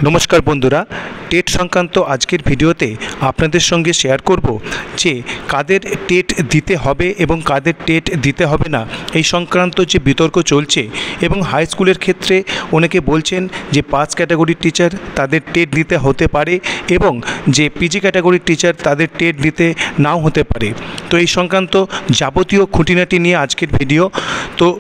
नमस्कार बंधुरा टेट संक्रांत आजकेर भिडियोते आपनादेर संगे शेयर करब जे कादेर टेट दीते हबे एबं कादेर टेट दीते हबे ना एई संक्रांत जे बितर्क चलछे एबं हाई स्कूलेर क्षेत्रे अनेके बोलछेन जे 5 कैटागरिर टीचार तादेर टेट दिते होते पारे एबं जे पिजी कैटागरिर टीचार तादेर टेट दिते नाओ होते पारे। तो एई संक्रांत जाबतीय खुंटिनाटी निये आजकेर भिडियो। तो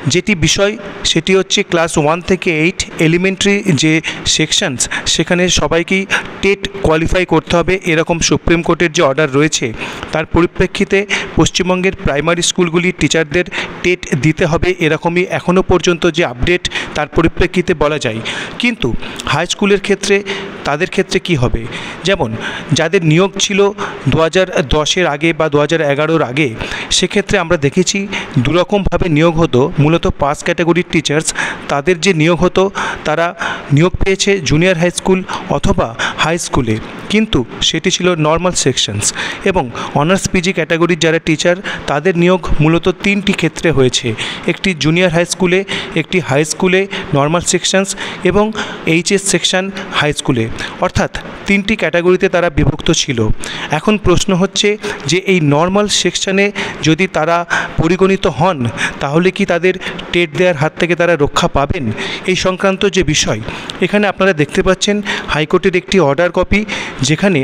जेटी विषय सेटी होच्छे क्लास 1 থেকে 8 एलिमेंटारि जे सेक्शनस सेखाने सबाइकेई टेट क्वालिफाई करते हबे एरकम सुप्रीम कोर्टेर जे अर्डार रयेछे तार परिप्रेक्षिते पश्चिमबंगेर प्राइमारि स्कूलगुलिर टीचारदेर टेट दिते हबे एरकमई एखोनो पर्यन्त जे आपडेट तार परिप्रेक्षिते बला जाय। किन्तु हाई स्कूलेर क्षेत्रे तादेर क्षेत्रे कि हबे, जेमन जादेर नियोग छिलो 2010 आगे बा 2011 आगे सेक्षेत्रे आमरा देखेछि दु रकम भावे नियोग हतो। मूलत 5 कैटागरिर टीचार्स तादेर जे नियोग हतो तारा नियोग पेयेछे जूनियर हाई स्कूल अथवा हाई स्कूले, किन्तु सेटी छिलो नर्माल सेक्शनस एबं अनार्स पिजी कैटागरिर जारा टीचार तादेर नियोग मूलत 3टी क्षेत्रे होयेछे, एकटी जूनियर हाई स्कूले, एकटी हाई स्कूले नर्माल सेक्शनस एबं एचएस सेक्शन हाई स्कूले, अर्थात 3टी कैटागरिते तारा विभक्त छिलो। एखन प्रश्न होच्छे जे एई नर्माल सेक्शने यदि तारा परिगणित हन ताहले कि तादेर टेट देওয়ার हाथ थेके तारा रक्षा पाबेन এই সংক্রান্ত যে বিষয় এখানে আপনারা দেখতে পাচ্ছেন হাইকোর্টের একটি অর্ডার কপি যেখানে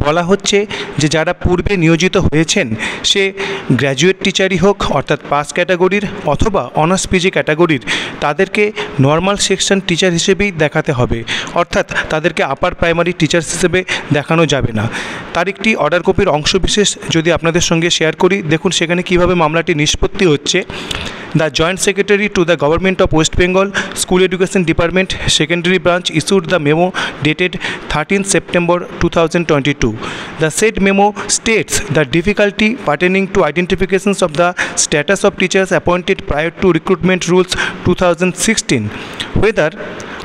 বলা হচ্ছে যে যারা পূর্বে নিয়োজিত হয়েছেন সে গ্র্যাজুয়েট টিচারই হোক অর্থাৎ 5 ক্যাটাগরির অথবা অনার্স পিজি ক্যাটাগরির তাদেরকে নর্মাল সেকশন টিচার হিসেবেই দেখাতে হবে, অর্থাৎ তাদেরকে আপার প্রাইমারি টিচার্স হিসেবে দেখানো যাবে না। তার একটি অর্ডার কপির অংশবিশেষ যদি আপনাদের সঙ্গে শেয়ার করি, দেখুন সেখানে কিভাবে মামলাটি নিষ্পত্তি হচ্ছে। The Joint Secretary to the Government of West Bengal School Education Department Secondary Branch issued the memo dated 13 September 2022. The said memo states the difficulty pertaining to identifications of the status of teachers appointed prior to recruitment rules 2016, whether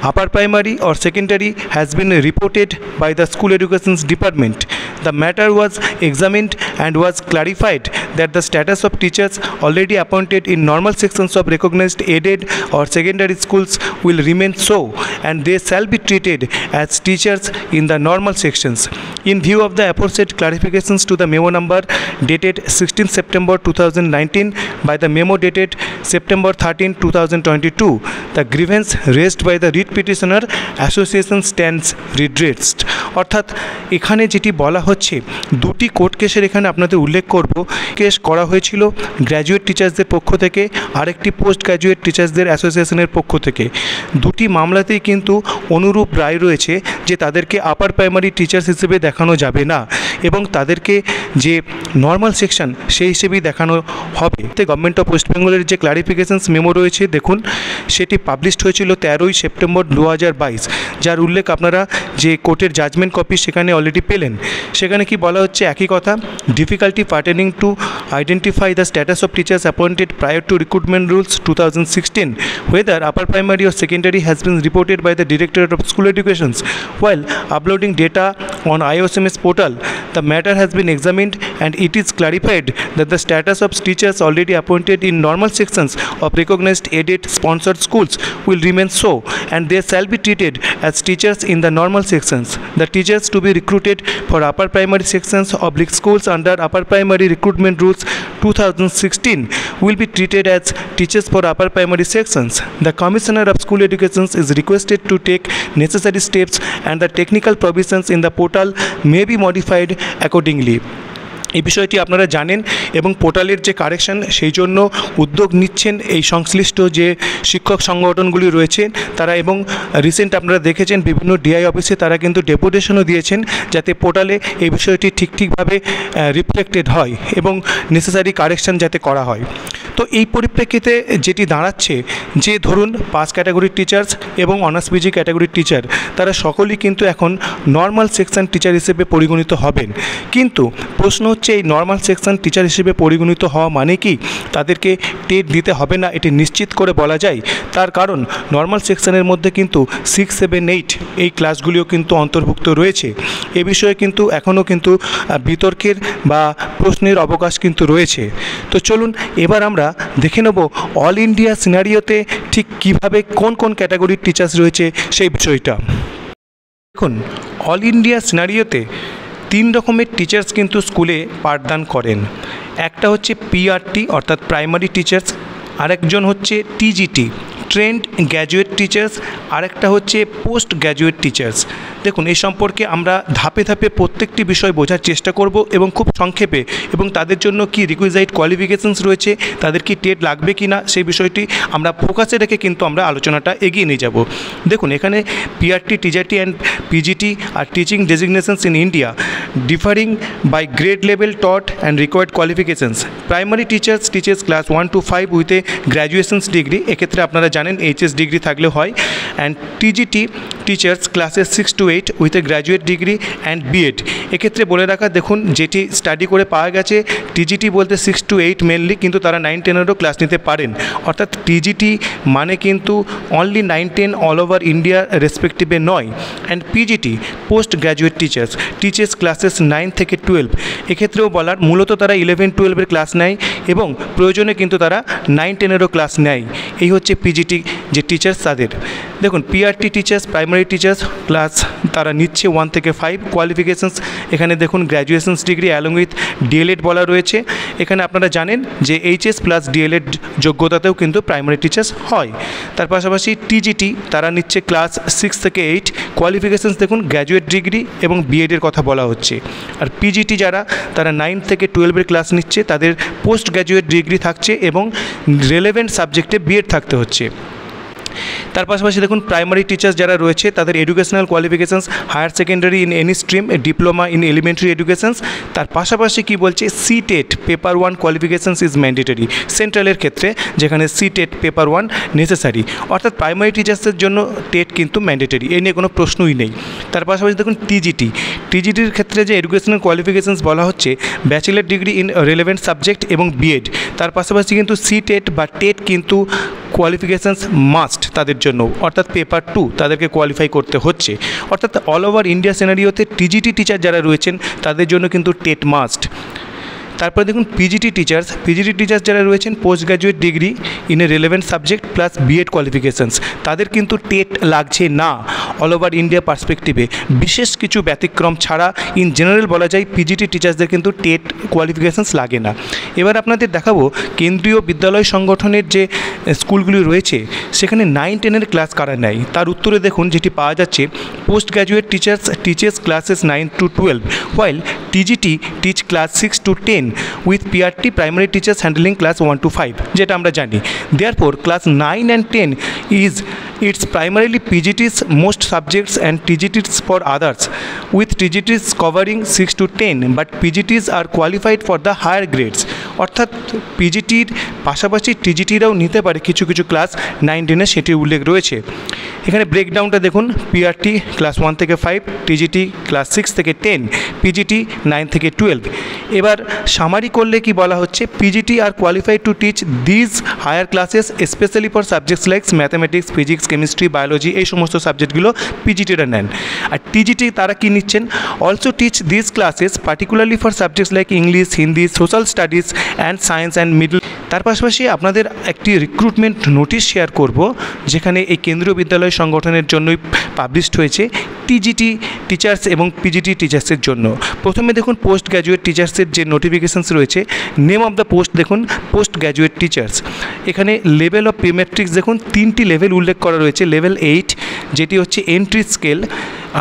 upper primary or secondary, has been reported by the School Education Department. The matter was examined and was clarified that the status of teachers already appointed in normal sections of recognized aided or secondary schools will remain so, and they shall be treated as teachers in the normal sections. In view of the aforesaid clarifications to the memo number dated 16 September 2019 by the memo dated September 13, 2022, the grievance raised by the writ petitioner association stands redressed. অর্থাৎ এখানে যেটি বলা হচ্ছে দুটি court কেসের এখানে আপনাদের উল্লেখ করব। কেস করা হয়েছিল গ্র্যাজুয়েট টিচার্সদের পক্ষ থেকে, আরেকটি পোস্ট গ্র্যাজুয়েট টিচার্সদের অ্যাসোসিয়েশনের পক্ষ থেকে। দুটি মামলাতেই কিন্তু অনুরূপ রায় রয়েছে যে তাদেরকে আপার প্রাইমারি টিচার্স হিসেবে দেখানো যাবে না এবং তাদেরকে যে নর্মাল সেকশন সেই হিসেবেই দেখানো হবে। গভর্নমেন্ট অফ ওয়েস্ট বেঙ্গলের যে ক্লারিফিকেশনস মেমো রয়েছে দেখুন সেটি পাবলিশড হয়েছিল 13 সেপ্টেম্বর 2022, যার উল্লেখ আপনারা যে কোর্টের জাজমেন্ট কপি সেখানে অলরেডি পেলেন। সেখানে কি বলা হচ্ছে একই কথা, difficulty pertaining to identify the status of teachers appointed prior to recruitment rules 2016, whether upper primary or secondary has been reported by the Directorate of School Education while uploading data on IOSMS portal. The matter has been examined and it is clarified that the status of teachers already appointed in normal sections of recognized aided sponsored schools will remain so, and they shall be treated as teachers in the normal sections. The teachers to be recruited for upper primary sections of schools under upper primary recruitment rules 2016 will be treated as teachers for upper primary sections. The Commissioner of School Education is requested to take necessary steps and the technical provisions in the portal may be modified accordingly. এই বিষয়টি আপনারা জানেন এবং পোর্টালের যে correction সেই জন্য উদ্যোগ নিচ্ছেন এই সংশ্লিষ্ট যে শিক্ষক সংগঠনগুলি রয়েছে তারা, এবং রিসেন্ট আপনারা দেখেছেন বিভিন্ন ডিআই অফিসে তারা কিন্তু ডেপুটেশনও দিয়েছেন যাতে পোর্টালে এই বিষয়টি ঠিকভাবে রিফ্লেক্টেড হয় এবং নেসেসারি কারেকশন যাতে করা হয়। তো এই পরিপ্রেক্ষিতে যেটি দাঁড়াচ্ছে যে ধরুন 5 ক্যাটাগরির টিচার্স এবং অনার্স পিজি ক্যাটাগরির টিচার তারা সকলেই কিন্তু এখন নর্মাল সেকশন টিচার হিসেবে পরিগণিত হবেন, কিন্তু প্রশ্ন হচ্ছে এই নর্মাল সেকশন টিচার হিসেবে পরিগণিত হওয়া মানে কি তাদেরকে টেট দিতে হবে না এটি নিশ্চিত করে বলা যায়? তার কারণ নর্মাল সেকশনের মধ্যে কিন্তু 6, 7, 8 এই ক্লাসগুলিও কিন্তু অন্তর্ভুক্ত রয়েছে। এ বিষয়ে কিন্তু এখনও কিন্তু বিতর্কের বা প্রশ্নের অবকাশ কিন্তু রয়েছে। তো চলুন এবার আমরা দেখে নেব অল ইন্ডিয়া সিনারিওতে ঠিক কিভাবে কোন কোন ক্যাটাগরির টিচার্স রয়েছে সেই বিষয়টা। দেখুন, অল ইন্ডিয়া সিনারিওতে 3 রকমের টিচার্স কিন্তু স্কুলে পাঠদান করেন। একটা হচ্ছে পিআরটি অর্থাৎ প্রাইমারি টিচার্স, আরেকজন হচ্ছে টিজিটি ট্রেন্ড গ্র্যাজুয়েট টিচার্স, আরেকটা হচ্ছে পোস্ট গ্র্যাজুয়েট টিচার্স। দেখুন, এই সম্পর্কে আমরা ধাপে ধাপে প্রত্যেকটি বিষয় বোঝার চেষ্টা করব এবং খুব সংক্ষেপে, এবং তাদের জন্য কি রিকুইজাইট কোয়ালিফিকেশনস রয়েছে, তাদের কি টেট লাগবে কি না, সেই বিষয়টি আমরা ফোকাসে রেখে কিন্তু আমরা আলোচনাটা এগিয়ে নিয়ে যাব। দেখুন, এখানে পিআরটি, টিজিটি অ্যান্ড পিজিটি আর teaching designations in India differing by grade level taught and required qualifications. Primary teachers teaches class 1 to 5 with a graduations degree, এক্ষেত্রে আপনারা জানেন এইচএস ডিগ্রি থাকলে হয়। And TGT teachers classes 6 to 8 with a graduate degree and BEd. এক্ষেত্রে বলে রাখা, দেখুন যেটি স্টাডি করে পাওয়া গেছে, টিজিটি বলতে 6 to 8 মেনলি, কিন্তু তারা 9-10এরও ক্লাস নিতে পারেন। অর্থাৎ টিজিটি মানে কিন্তু অনলি 9-10 অল ওভার ইন্ডিয়া রেসপেক্টিভে নয়। And PGT post graduate teachers teaches classes 9 থেকে 12। এক্ষেত্রেও বলার, মূলত তারা 11-12-এর ক্লাস নেয় এবং প্রয়োজনে কিন্তু তারা 9-10-এরও ক্লাস নেয়। এই হচ্ছে পিজিটি যে টিচার্স তাদের। দেখুন, PRT teachers primary teachers class তারা নিচ্ছে 1 থেকে 5। কোয়ালিফিকেশনস এখানে দেখুন graduations degree along with D.El.Ed বলা রয়েছে। এখানে আপনারা জানেন যে এইচএস প্লাস ডিএলএড যোগ্যতাতেও কিন্তু প্রাইমারি টিচার্স হয়। তার পাশাপাশি টিজিটি তারা নিচ্ছে ক্লাস 6 থেকে 8। কোয়ালিফিকেশনস দেখুন গ্র্যাজুয়েট ডিগ্রি এবং বিএডের কথা বলা হচ্ছে। আর পিজিটি যারা, তারা 9 থেকে 12-এর ক্লাস নিচ্ছে, তাদের পোস্ট গ্র্যাজুয়েট ডিগ্রি থাকছে এবং রেলেভেন্ট সাবজেক্টে বিএড থাকতে হচ্ছে। তার পাশাপাশি দেখুন, প্রাইমারি টিচার্স যারা রয়েছে তাদের educational qualifications higher secondary in any stream, diploma in elementary educations. তার পাশাপাশি কি বলছে, CTET paper 1 qualifications is mandatory সেন্ট্রালের ক্ষেত্রে, যেখানে সিটেট পেপার 1 নেসেসারি। অর্থাৎ প্রাইমারি টিচার্সের জন্য টেট কিন্তু ম্যান্ডেটরি, এই নিয়ে কোনো প্রশ্নই নেই। তার পাশাপাশি দেখুন টিজিটির ক্ষেত্রে যে এডুকেশনাল কোয়ালিফিকেশনস বলা হচ্ছে, bachelor degree in relevant subject এবং বিএড। তার পাশাপাশি কিন্তু সিটেট বা টেট কিন্তু কোয়ালিফিকেশানস মাস্ট তাদের জন্য, অর্থাৎ পেপার 2 তাদেরকে কোয়ালিফাই করতে হচ্ছে। অর্থাৎ অল ওভার ইন্ডিয়া সিনারিওতে টিজিটি টিচার যারা রয়েছেন তাদের জন্য কিন্তু টেট মাস্ট। তারপরে দেখুন, পিজিটি টিচার্স যারা রয়েছেন post graduate degree in a relevant subject plus B Ed qualifications, তাদের কিন্তু টেট লাগছে না অল ওভার ইন্ডিয়া পার্সপেক্টিভে। বিশেষ কিছু ব্যতিক্রম ছাড়া ইন জেনারেল বলা যায় পিজিটি টিচার্সদের কিন্তু টেট কোয়ালিফিকেশানস লাগে না। এবার আপনাদের দেখাবো কেন্দ্রীয় বিদ্যালয় সংগঠনের যে স্কুলগুলি রয়েছে সেখানে 9-10-এর ক্লাস কারা নেয়। তার উত্তরে দেখুন যেটি পাওয়া যাচ্ছে, post graduate teachers teaches classes 9 to 12 while TGT teach class 6 to 10 with PRT primary teachers handling class 1 to 5, যেটা আমরা জানি। Therefore class 9 and 10 is it's primarily PGT's most subjects and TGT's for others, with TGT's covering 6 to 10 but PGT's are qualified for the higher grades। অর্থাৎ পিজিটির পাশাপাশি টিজিটিরাও নিতে পারে কিছু কিছু class 9-10-এ, সেটির উল্লেখ রয়েছে। এখানে ব্রেকডাউনটা দেখুন, পিআরটি ক্লাস 1 থেকে 5, টিজিটি ক্লাস 6 থেকে 10, পিজিটি 9 থেকে 12। এবার সামারি করলে কি বলা হচ্ছে, PGT are qualified to teach these higher classes specially for subjects like mathematics, physics, chemistry, biology, এই সমস্ত সাবজেক্টগুলো পিজিটিরা নেন। আর টিজিটি তারা কি নিচ্ছেন, also teach these classes particularly for subjects like English, Hindi, social studies and science and middle. তার পাশাপাশি আপনাদের একটি রিক্রুটমেন্ট নোটিশ শেয়ার করব, যেখানে এই কেন্দ্রীয় বিদ্যালয় সংগঠনের জন্যই পাবলিশড হয়েছে টিজিটি টিচার্স এবং পিজিটি টিচার্সের জন্য। প্রথমে দেখুন পোস্ট গ্র্যাজুয়েট টিচার্সের যে নোটিফিকেশানস রয়েছে, নেম অফ দ্য পোস্ট দেখুন পোস্ট গ্র্যাজুয়েট টিচার্স। এখানে লেভেল অফ পে ম্যাট্রিক্স দেখুন 3টি লেভেল উল্লেখ করা রয়েছে। লেভেল 8 যেটি হচ্ছে এন্ট্রি স্কেল,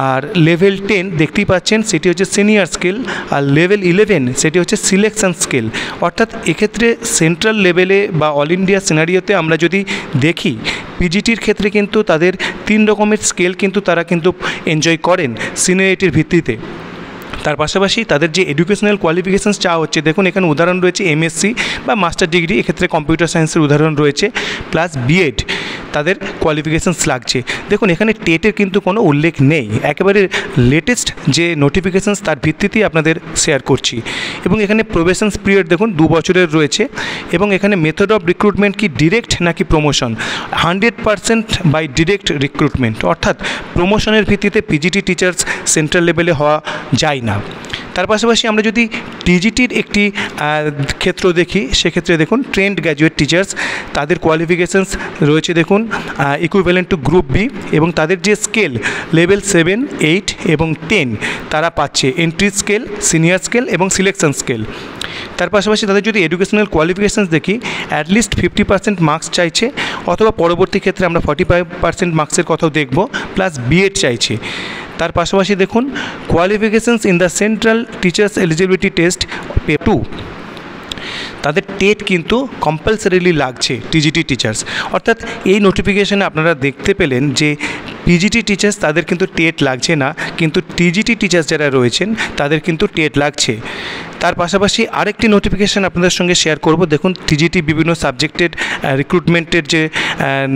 আর লেভেল 10 দেখতেই পাচ্ছেন সেটি হচ্ছে সিনিয়র স্কেল, আর লেভেল 11 সেটি হচ্ছে সিলেকশন স্কেল। অর্থাৎ এক্ষেত্রে সেন্ট্রাল লেভেলে বা অল ইন্ডিয়া সিনারিওতে আমরা যদি দেখি, পিজিটির ক্ষেত্রে কিন্তু তাদের 3 রকমের স্কেল কিন্তু তারা কিন্তু এনজয় করেন সিনিয়রিটির ভিত্তিতে। তার পাশাপাশি তাদের যে এডুকেশনাল কোয়ালিফিকেশানস চাওয়া হচ্ছে, দেখুন এখানে উদাহরণ রয়েছে এমএসসি বা মাস্টার ডিগ্রি, এক্ষেত্রে কম্পিউটার সায়েন্সের উদাহরণ রয়েছে, প্লাস বিএড তাদের কোয়ালিফিকেশানস লাগছে। দেখুন এখানে টেটের কিন্তু কোনো উল্লেখ নেই, একেবারে লেটেস্ট যে নোটিফিকেশানস তার ভিত্তিতেই আপনাদের শেয়ার করছি। এবং এখানে প্রবেশনস পিরিয়ড দেখুন 2 বছরের রয়েছে, এবং এখানে মেথড অফ রিক্রুটমেন্ট কি ডিরেক্ট নাকি প্রমোশন, 100% বাই ডিরেক্ট রিক্রুটমেন্ট, অর্থাৎ প্রমোশনের ভিত্তিতে পিজিটি টিচার্স সেন্ট্রাল লেভেলে হওয়া যায় না। তার পাশাপাশি আমরা যদি টিজিটির একটি ক্ষেত্র দেখি, সেক্ষেত্রে দেখুন ট্রেন্ড গ্র্যাজুয়েট টিচার্স, তাদের কোয়ালিফিকেশানস রয়েছে দেখুন ইকুইভ্যালেন্ট টু গ্রুপ বি, এবং তাদের যে স্কেল লেভেল 7, 8 এবং 10 তারা পাচ্ছে এন্ট্রি স্কেল, সিনিয়র স্কেল এবং সিলেকশন স্কেল। তার পাশাপাশি তাদের যদি এডুকেশনাল কোয়ালিফিকেশানস দেখি, অ্যাটলিস্ট 50% মার্কস চাইছে, অথবা পরবর্তী ক্ষেত্রে আমরা 45% মার্কসের কথাও দেখব, প্লাস বিএড চাইছে। তার পাশাপাশি দেখুন qualifications in the central teachers eligibility test paper 2, তাদের টেট কিন্তু কম্পালসারিলি লাগছে টিজিটি টিচার্স। অর্থাৎ এই নোটিফিকেশানে আপনারা দেখতে পেলেন যে পিজিটি টিচার্স তাদের কিন্তু টেট লাগছে না, কিন্তু টিজিটি টিচার্স যারা রয়েছেন তাদের কিন্তু টেট লাগছে। তার পাশাপাশি আরেকটি নোটিফিকেশান আপনাদের সঙ্গে শেয়ার করব। দেখুন টিজিটি বিভিন্ন সাবজেক্টের রিক্রুটমেন্টের যে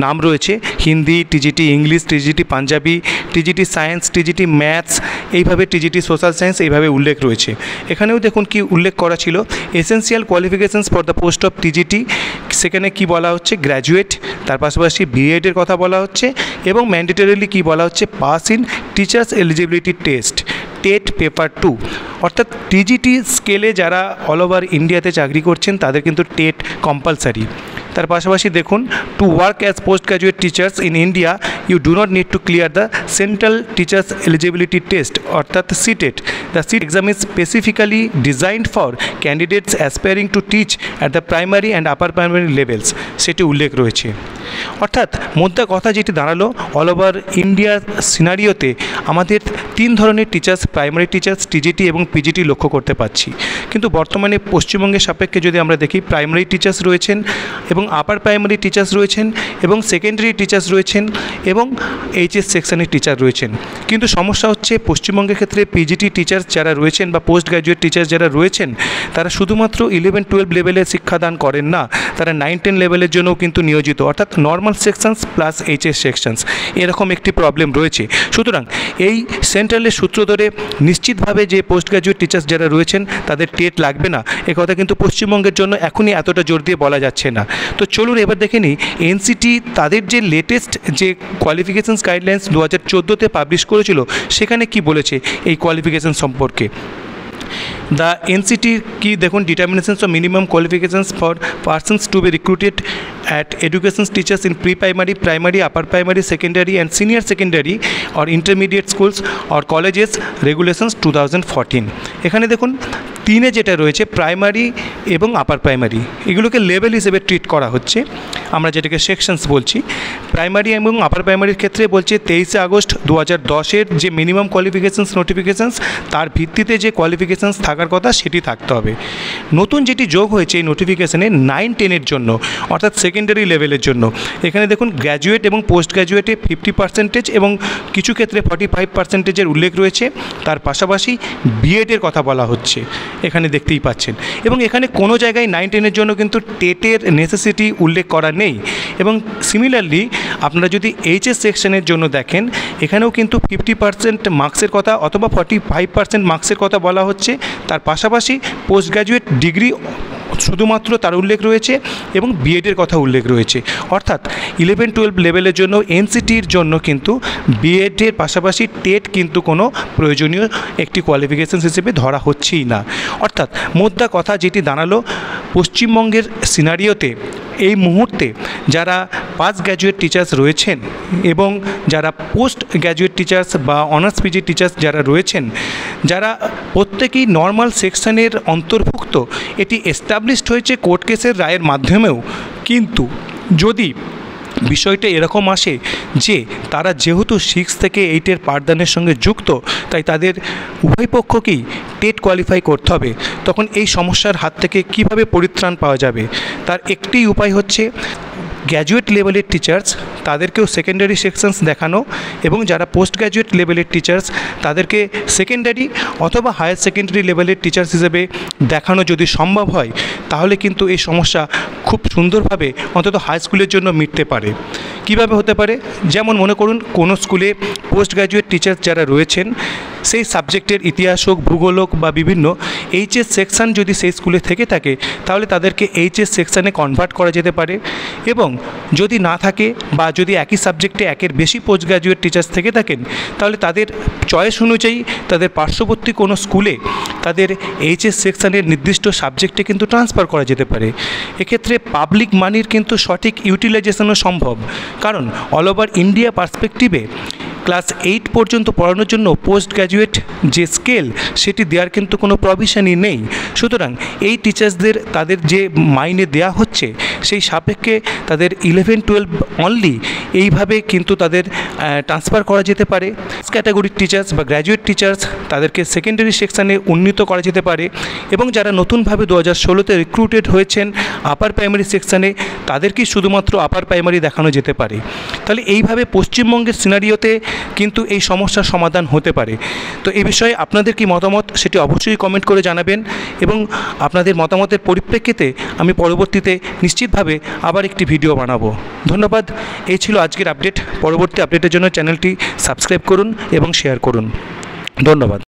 নাম রয়েছে, Hindi, TGT English, TGT Punjabi, TGT science, TGT maths, এইভাবে টিজিটি সোশ্যাল সায়েন্স এইভাবে উল্লেখ রয়েছে। এখানেও দেখুন কি উল্লেখ করা ছিল, essential qualifications for the post of TGT, সেখানে কি বলা হচ্ছে গ্র্যাজুয়েট, তার পাশাপাশি বিএডের কথা বলা হচ্ছে, এবং ম্যান্ডেটরিলি কি বলা হচ্ছে pass in teachers eligibility test TET paper 2। অর্থাৎ টিজিটি স্কেলে যারা অল ওভার ইন্ডিয়াতে চাকরি করছেন তাদের কিন্তু টেট কম্পালসারি। তার পাশাপাশি দেখুন to work as post graduate teachers in India you do not need to clear the central teachers eligibility test, অর্থাৎ CTET. The CTET exam is specifically designed for candidates aspiring to teach at the primary and upper primary levels, সেটি উল্লেখ রয়েছে। অর্থাৎ মোদ্দা কথা যেটি দাঁড়ালো, all over ইন্ডিয়ার সিনারিওতে আমাদের 3 ধরনের টিচার্স, প্রাইমারি টিচার্স, টিজিটি এবং পিজিটি লক্ষ্য করতে পারছি। কিন্তু বর্তমানে পশ্চিমবঙ্গের সাপেক্ষে যদি আমরা দেখি, প্রাইমারি টিচার্স রয়েছেন এবং আপার প্রাইমারি টিচার্স রয়েছেন এবং সেকেন্ডারি টিচার্স রয়েছেন এবং এইচএস সেকশনের টিচার রয়েছেন। কিন্তু সমস্যা হচ্ছে পশ্চিমবঙ্গের ক্ষেত্রে পিজিটি টিচার্স যারা রয়েছেন বা পোস্ট গ্র্যাজুয়েট টিচার্স যারা রয়েছেন, তারা শুধুমাত্র 11-12 লেভেলে শিক্ষাদান করেন না, তারা 9-10 লেভেলের জন্যও কিন্তু নিয়োজিত, অর্থাৎ normal sections plus HS sections, এরকম একটি প্রবলেম রয়েছে। সুতরাং এই সেন্ট্রালের সূত্র ধরে নিশ্চিতভাবে যে পোস্ট গ্র্যাজুয়েট টিচার্স যারা রয়েছেন তাদের টেট লাগবে না, এ কথা কিন্তু পশ্চিমবঙ্গের জন্য এখনই এতটা জোর দিয়ে বলা যাচ্ছে না। তো চলুন এবার দেখে নিই এনসিটি তাদের যে লেটেস্ট যে কোয়ালিফিকেশানস গাইডলাইন্স 2014-তে পাবলিশ করেছিল, সেখানে কি বলেছে এই কোয়ালিফিকেশান সম্পর্কে। The NCT কি দেখুন, determinations of minimum qualifications for persons to be recruited at education teachers in pre-primary, primary, upper primary, secondary and senior secondary or intermediate schools or colleges regulations 2014। এখানে দেখুন 3-এ যেটা রয়েছে প্রাইমারি এবং upper primary, এগুলোকে level হিসেবে treat করা হচ্ছে, আমরা যেটাকে সেকশনস বলছি। প্রাইমারি এবং আপার প্রাইমারির ক্ষেত্রে বলছে 23 আগস্ট 2010-এর যে মিনিমাম কোয়ালিফিকেশানস নোটিফিকেশানস, তার ভিত্তিতে যে কোয়ালিফিকেশানস থাকার কথা সেটি থাকতে হবে। নতুন যেটি যোগ হয়েছে এই নোটিফিকেশানে 9-10-এর জন্য, অর্থাৎ সেকেন্ডারি লেভেলের জন্য, এখানে দেখুন গ্র্যাজুয়েট এবং পোস্ট গ্র্যাজুয়েটে 50% এবং কিছু ক্ষেত্রে 45%-এর উল্লেখ রয়েছে। তার পাশাপাশি বিএডের কথা বলা হচ্ছে, এখানে দেখতেই পাচ্ছেন, এবং এখানে কোনো জায়গায় 9-10-এর জন্য কিন্তু টেটের নেসেসিটি উল্লেখ করা নেই। এবং সিমিলারলি আপনারা যদি এইচএস সেকশনের জন্য দেখেন, এখানেও কিন্তু 50% মার্কসের কথা অথবা 45% মার্কসের কথা বলা হচ্ছে। তার পাশাপাশি পোস্ট গ্র্যাজুয়েট ডিগ্রি শুধুমাত্র তার উল্লেখ রয়েছে এবং বিএডের কথা উল্লেখ রয়েছে। অর্থাৎ 11-12 লেভেলের জন্য এনসিটির জন্য কিন্তু বিএডের পাশাপাশি টেট কিন্তু কোনো প্রয়োজনীয় একটি কোয়ালিফিকেশান হিসেবে ধরা হচ্ছেই না। অর্থাৎ মোদ্দা কথা যেটি দাঁড়ালো, পশ্চিমবঙ্গের সিনারিওতে এই মুহূর্তে যারা পাস গ্র্যাজুয়েট টিচার্স রয়েছেন এবং যারা পোস্ট গ্র্যাজুয়েট টিচার্স বা অনার্স পিজি টিচার্স যারা রয়েছেন, যারা প্রত্যেকেই নর্মাল সেকশনের অন্তর্ভুক্ত, এটি এস্টাবলিশড হয়েছে কোর্ট কেসের রায়ের মাধ্যমেও। কিন্তু যদি বিষয়টা এরকম আসে যে তারা যেহেতু 6 থেকে 8-এর পাঠদানের সঙ্গে যুক্ত, তাই তাদের উভয় পক্ষকেই টেট কোয়ালিফাই করতে হবে, তখন এই সমস্যার হাত থেকে কিভাবে পরিত্রাণ পাওয়া যাবে? তার একটি উপায় হচ্ছে গ্র্যাজুয়েট লেভেলের টিচার্স তাদেরকেও সেকেন্ডারি সেকশনস দেখানো, এবং যারা পোস্ট গ্র্যাজুয়েট লেভেলের টিচার্স তাদেরকে সেকেন্ডারি অথবা হায়ার সেকেন্ডারি লেভেলের টিচার্স হিসেবে দেখানো যদি সম্ভব হয়, তাহলে কিন্তু এই সমস্যা খুব সুন্দরভাবে অন্তত হাই স্কুলের জন্য মিটতে পারে। কিভাবে হতে পারে? যেমন মনে করুন কোনো স্কুলে পোস্ট গ্র্যাজুয়েট টিচার্স যারা রয়েছেন, সেই সাবজেক্টের ইতিহাস হোক, ভূগোল হোক বা বিভিন্ন এইচএস সেকশান যদি সেই স্কুলে থেকে থাকে, তাহলে তাদেরকে এইচএস সেকশানে কনভার্ট করা যেতে পারে। এবং যদি না থাকে বা যদি একই সাবজেক্টে একের বেশি পোস্ট গ্র্যাজুয়েট টিচার্স থেকে থাকেন, তাহলে তাদের চয়েস অনুযায়ী তাদের পার্শ্ববর্তী কোনো স্কুলে তাদের এইচএস সেকশানের নির্দিষ্ট সাবজেক্টে কিন্তু ট্রান্সফার করা যেতে পারে। এক্ষেত্রে পাবলিক মানির কিন্তু সঠিক ইউটিলাইজেশনও সম্ভব, কারণ অল ওভার ইন্ডিয়া পার্সপেক্টিভে ক্লাস 8 পর্যন্ত পড়ানোর জন্য পোস্ট গ্র্যাজুয়েট যে স্কেল সেটি দেওয়ার কিন্তু কোনো প্রভিশনই নেই। সুতরাং এই টিচার্সদের তাদের যে মাইনে দেওয়া হচ্ছে সেই সাপেক্ষে তাদের 11-12 অনলি এইভাবে কিন্তু তাদের ট্রান্সফার করা যেতে পারে। ক্যাটাগরির টিচার্স বা গ্র্যাজুয়েট টিচার্স তাদেরকে সেকেন্ডারি সেকশানে উন্নীত করা যেতে পারে, এবং যারা নতুনভাবে 2016-তে রিক্রুটেড হয়েছেন আপার প্রাইমারি সেকশানে তাদেরকেই শুধুমাত্র আপার প্রাইমারি দেখানো যেতে পারে। তাহলে এইভাবে পশ্চিমবঙ্গের সিনারিওতে কিন্তু এই সমস্যার সমাধান হতে পারে। তো এই বিষয়ে আপনাদের কি মতামত সেটি অবশ্যই কমেন্ট করে জানাবেন, এবং আপনাদের মতামতের পরিপ্রেক্ষিতে আমি পরবর্তীতে নিশ্চিতভাবে আবার একটি ভিডিও বানাবো। ধন্যবাদ। এই ছিল আজকের আপডেট। পরবর্তী আপডেটের জন্য চ্যানেলটি সাবস্ক্রাইব করুন এবং শেয়ার করুন। ধন্যবাদ।